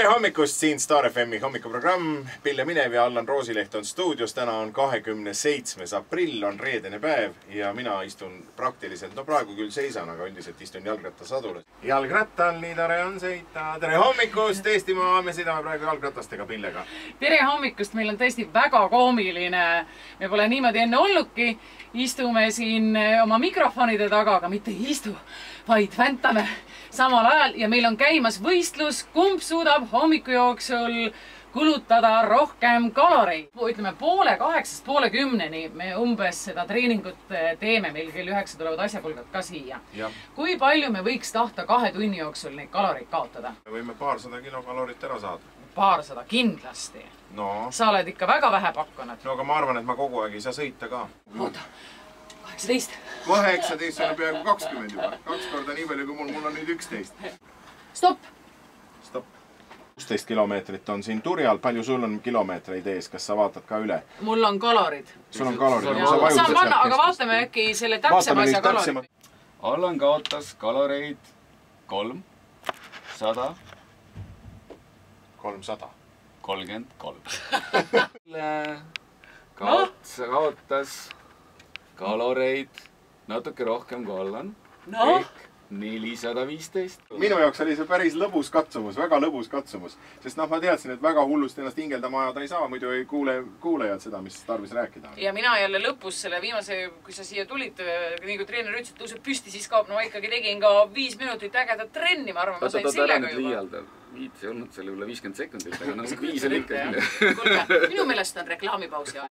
Tere hommikust, siin Star FMi hommikuprogramm. Pille Minev ja Allan Roosileht on stuudios. Täna on 27. aprill, on reedene päev ja mina istun praktiliselt, no praegu küll seisan, aga üldiselt istun jalgrattasadulas. Jalgrattal nii tore on sõita. Tere hommikust, Eestimaa, me sõidame praegu jalgratastega Pillega. Tere hommikust, meil on tõesti väga koomiline. Me pole niimoodi enne olnudki. Istume siin oma mikrofonide taga, aga mitte istu, vaid väntame samal ajal ja meil on käimas võistlus, kumb suudab hommiku jooksul kulutada rohkem kaloreid. Ütleme 7:30 poole 10 me umbes seda treeningut teeme, meil kell 9 tulevad asjapulgad ka siia. Kui palju me võiks tahta 2 tunni jooksul neid kaloreid kaotada? Me võime paarsada kilokalorit ära saada. Paarsada kindlasti. No. Sa oled ikka väga vähe pakkunud. No aga ma arvan, et ma kogu aeg ei saa sõita ka. Oota, 18. 18 on peaaegu 20 juba. 2 korda nii palju, kui mul on nüüd 11. Stopp! Stopp. 16 kilomeetrit on siin Turjal. Palju sul on kilomeetreid ees? Kas sa vaatad ka üle? Mul on kalorid. Sul on kalorid. Saan panna, aga vaatame äkki selle täpsema asja kalorid. Allan kaotas kaloreid 300. 33. Kaotas kaloreid natuke rohkem kui Allan. Ehk 415. Minu jaoks oli see päris lõbus katsumus, väga lõbus katsumus. Sest ma teadsin, et väga hullust ennast hingeldama ajada ei saa, muidu ei kuulejad seda, mis tarvis rääkida. Ja mina jälle lõpus selle viimase, kui sa siia tulid, nii kui treener ütles, et tõuseb püsti, siis kaob. No ma ikkagi tegin ka 5 minutit ägedat trenni, ma arvan, ma sain sellega juba. 5 ei olnud selle üle 50 sekundit, aga 5 oli ikka. Kuulge, minu meelest on reklaamipausi aeg.